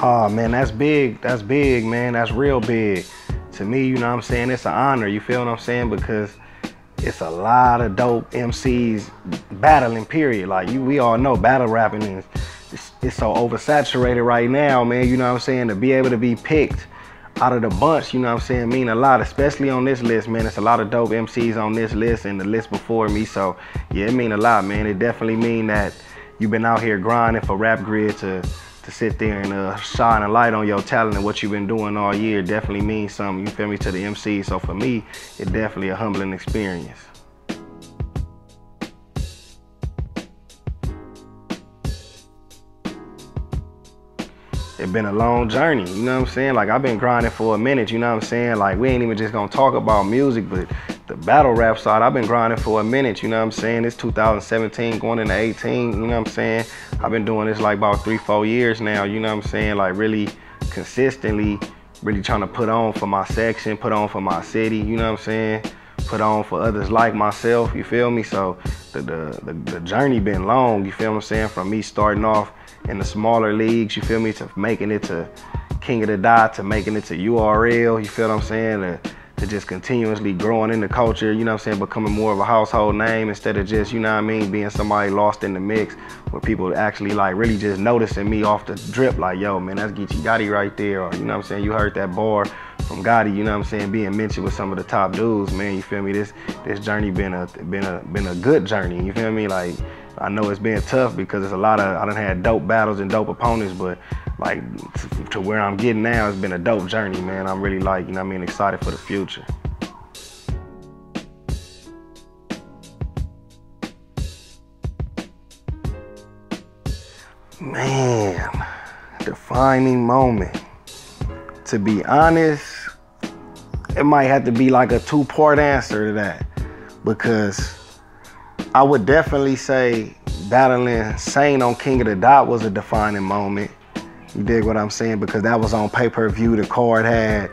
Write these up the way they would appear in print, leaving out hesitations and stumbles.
Oh man, that's big. That's big, man. That's real big. To me, you know what I'm saying? It's an honor, you feel what I'm saying? Because it's a lot of dope MCs battling, period. Like we all know battle rapping is it's so oversaturated right now, man. You know what I'm saying? To be able to be picked out of the bunch, you know what I'm saying, mean a lot, especially on this list, man. It's a lot of dope MCs on this list and the list before me. So yeah, it mean a lot, man. It definitely mean that you've been out here grinding for RapGrid to sit there and shine a light on your talent and what you've been doing all year. Definitely means something, you feel me, to the MC. So for me, it's definitely a humbling experience. It's been a long journey, you know what I'm saying? Like I've been grinding for a minute, you know what I'm saying? Like we ain't even just gonna talk about music, but the battle rap side, I've been grinding for a minute, you know what I'm saying? It's 2017 going into 18, you know what I'm saying? I've been doing this like about 3-4 years now, you know what I'm saying? Like really consistently, really trying to put on for my section, put on for my city, you know what I'm saying? Put on for others like myself, you feel me? So the journey been long, you feel what I'm saying? From me starting off in the smaller leagues, you feel me, to making it to King of the Dot, to making it to URL, you feel what I'm saying? To just continuously growing in the culture, you know what I'm saying, becoming more of a household name instead of just, you know what I mean, being somebody lost in the mix, where people actually like really just noticing me off the drip, like, yo, man, that's Geechi Gotti right there, or, you know what I'm saying, you heard that bar from Gotti, you know what I'm saying, being mentioned with some of the top dudes, man, you feel me, this journey been a good journey, you feel me, like, I know it's been tough because it's a lot of, I done had dope battles and dope opponents, but like to where I'm getting now, it's been a dope journey, man. I'm really like, you know what I mean, excited for the future. Man, defining moment. To be honest, it might have to be like a 2-part answer to that, because I would definitely say battling Saynt on King of the Dot was a defining moment. You dig what I'm saying? Because that was on pay-per-view. The card had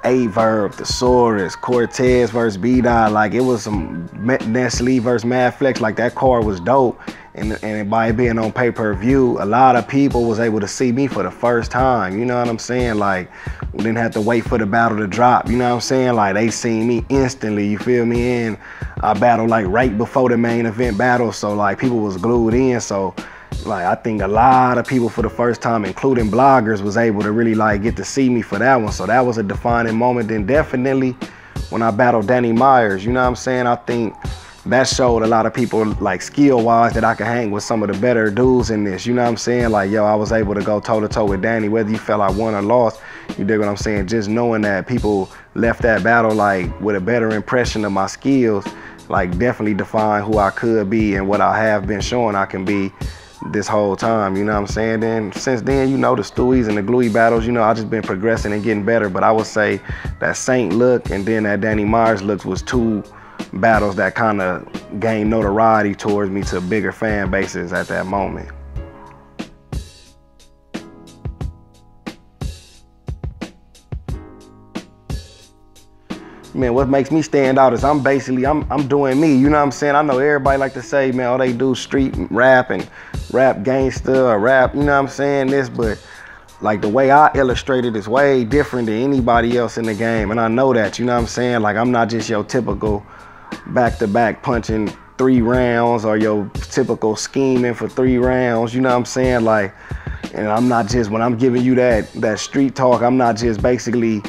A-Verb, Thesaurus, Cortez versus B-Dot. Like it was some Nestle versus Mad Flex. Like that card was dope. And by it being on pay-per-view, a lot of people was able to see me for the first time. You know what I'm saying? Like we didn't have to wait for the battle to drop. You know what I'm saying? Like they seen me instantly, you feel me? And I battled like right before the main event battle. So like people was glued in. So like I think a lot of people for the first time, including bloggers, was able to really like get to see me for that one. So that was a defining moment. Then definitely when I battled Danny Myers, you know what I'm saying? I think that showed a lot of people like skill-wise that I could hang with some of the better dudes in this, you know what I'm saying? Like, yo, I was able to go toe-to-toe with Danny, whether you felt I won or lost, you dig what I'm saying? Just knowing that people left that battle like with a better impression of my skills, like definitely defined who I could be and what I have been showing I can be this whole time, you know what I'm saying? Then since then, you know, the Stewies and the Gluey battles, you know, I just been progressing and getting better, but I would say that Saynt look and then that Danny Myers look was two battles that kind of gained notoriety towards me to bigger fan bases at that moment. Man, what makes me stand out is I'm doing me, you know what I'm saying? I know everybody like to say, man, all they do street rap and rap gangsta or rap, you know what I'm saying, this, but like the way I illustrate it is way different than anybody else in the game. And I know that, you know what I'm saying? Like I'm not just your typical back-to-back punching 3 rounds or your typical scheming for 3 rounds, you know what I'm saying? Like, and I'm not just, when I'm giving you that street talk, I'm not just basically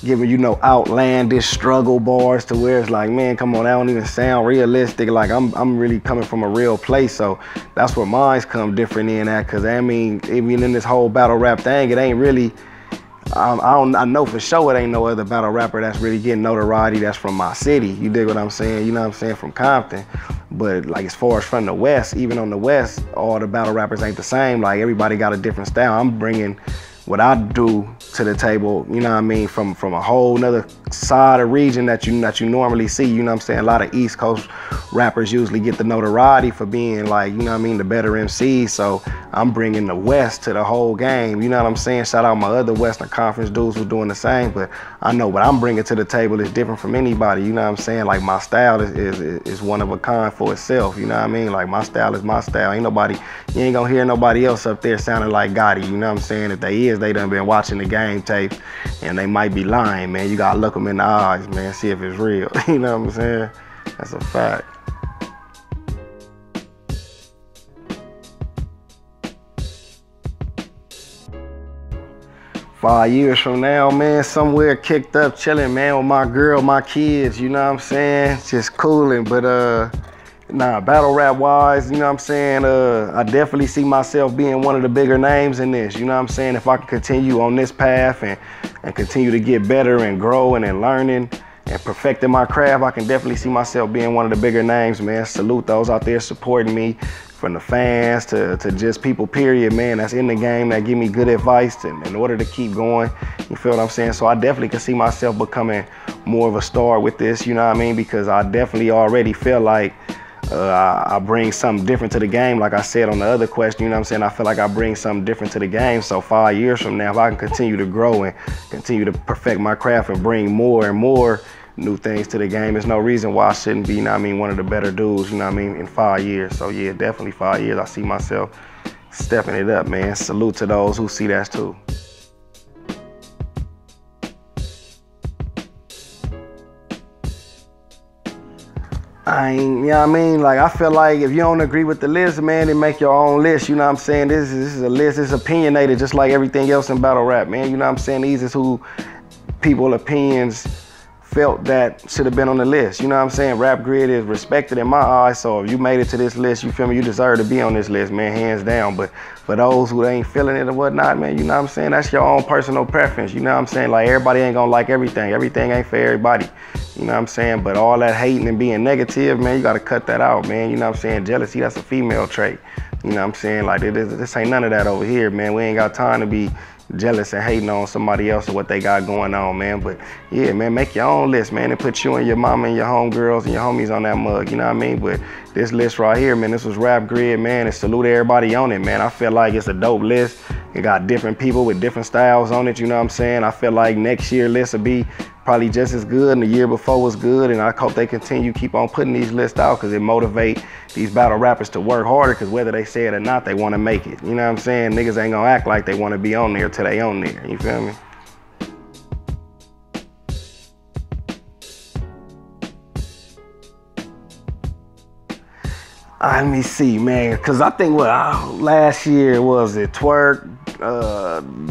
giving you no outlandish struggle bars to where it's like, man, come on, that don't even sound realistic. Like I'm really coming from a real place. So that's where mine's come different in that, cause I mean, even in this whole battle rap thing, it ain't really, I know for sure it ain't no other battle rapper that's really getting notoriety that's from my city. You dig what I'm saying? You know what I'm saying? From Compton. But like as far as from the West, even on the West, all the battle rappers ain't the same. Like everybody got a different style. I'm bringing what I do to the table, you know what I mean, from a whole nother side of region that you normally see, you know what I'm saying? A lot of East Coast rappers usually get the notoriety for being like, you know what I mean, the better MC. So I'm bringing the West to the whole game, you know what I'm saying? Shout out my other Western Conference dudes who doing the same, but I know what I'm bringing to the table is different from anybody, you know what I'm saying? Like my style is one of a kind for itself, you know what I mean? Like my style is my style. You ain't gonna hear nobody else up there sounding like Gotti, you know what I'm saying? If they is, they done been watching the game tapes and they might be lying, man. You gotta look them in the eyes, man, see if it's real, you know what I'm saying? That's a fact. Five years from now, man, somewhere kicked up, chilling, man, with my girl, my kids, you know what I'm saying? Just cooling, but nah, battle rap wise, you know what I'm saying? I definitely see myself being one of the bigger names in this, you know what I'm saying? If I can continue on this path and continue to get better and growing and learning and perfecting my craft, I can definitely see myself being one of the bigger names, man. Salute those out there supporting me, from the fans to just people, period, man, that's in the game, that give me good advice in order to keep going, you feel what I'm saying? So I definitely can see myself becoming more of a star with this, you know what I mean? Because I definitely already feel like I bring something different to the game. Like I said on the other question, you know what I'm saying? I feel like I bring something different to the game. So 5 years from now, if I can continue to grow and continue to perfect my craft and bring more and more new things to the game, there's no reason why I shouldn't be, you know what I mean, one of the better dudes, you know what I mean, in 5 years. So yeah, definitely 5 years, I see myself stepping it up, man. Salute to those who see that too. You know what I mean? Like, I feel like if you don't agree with the list, man, then make your own list, you know what I'm saying? This is a list, it's opinionated just like everything else in battle rap, man. You know what I'm saying? These is who people's opinions felt that should have been on the list. You know what I'm saying? RapGrid is respected in my eyes, so if you made it to this list, you feel me, you deserve to be on this list, man, hands down. But for those who ain't feeling it or whatnot, man, you know what I'm saying? That's your own personal preference, you know what I'm saying? Like, everybody ain't gonna like everything. Everything ain't for everybody, you know what I'm saying? But all that hating and being negative, man, you gotta cut that out, man. You know what I'm saying? Jealousy, that's a female trait. You know what I'm saying? Like, this ain't none of that over here, man. We ain't got time to be jealous and hating on somebody else or what they got going on, man. But yeah, man, make your own list, man, and put you and your mama and your homegirls and your homies on that mug, you know what I mean? But this list right here, man, this was RapGrid, man, and salute everybody on it, man. I feel like it's a dope list. It got different people with different styles on it, you know what I'm saying? I feel like next year list will be probably just as good, and the year before was good, and I hope they keep on putting these lists out, because it motivate these battle rappers to work harder, because whether they say it or not, they want to make it. You know what I'm saying? Niggas ain't gonna act like they want to be on there till they on there, you feel me? Let me see, man, because I think last year was it Twerk,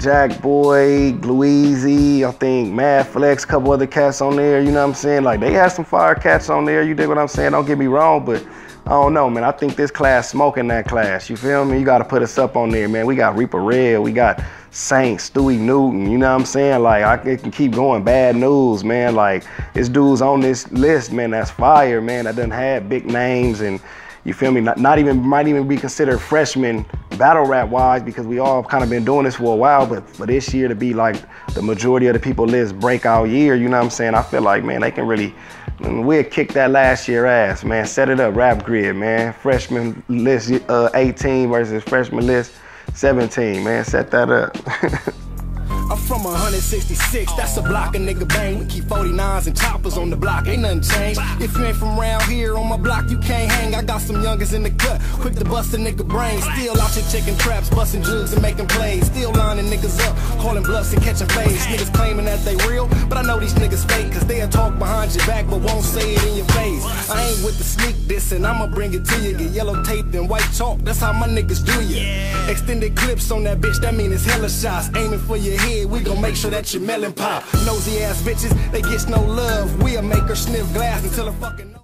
Jack Boy, Louise, I think Mad Flex, a couple other cats on there, you know what I'm saying? Like, they had some fire cats on there, you dig what I'm saying? Don't get me wrong, but I don't know, man. I think this class smoking that class, you feel me? You got to put us up on there, man. We got Reepah Rell, we got Saynt, Stuey Newton, you know what I'm saying? Like, I can keep going. Bad Newz, man. Like, it's dudes on this list, man, that's fire, man, that done had big names, and you feel me? Might even be considered freshmen battle rap wise, because we all kind of been doing this for a while, but for this year to be like the majority of the people list breakout year, you know what I'm saying? I feel like, man, they can really, we'll kick that last year ass, man. Set it up, RapGrid, man. Freshman list 18 versus freshman list 17, man. Set that up. I'm from 166, that's a block of nigga bang. We keep 49s and choppers on the block, ain't nothing changed. If you ain't from around here on my block, you can't hang. I got some youngers in the cut, quick to bust a nigga brain. Still out here checking traps, busting jugs and making plays. Still lining niggas up, calling bluffs and catching fades. Niggas claiming that they real, but I know these niggas fake, cause they'll talk behind your back but won't say it in your face. I ain't with the sneak diss and I'ma bring it to you. Get yellow tape and white chalk, that's how my niggas do you. Extended clips on that bitch, that mean it's hella shots. Aiming for your head, we gon' make sure that your melon pop. Nosy ass bitches, they get no love. We'll make her sniff glass until her fucking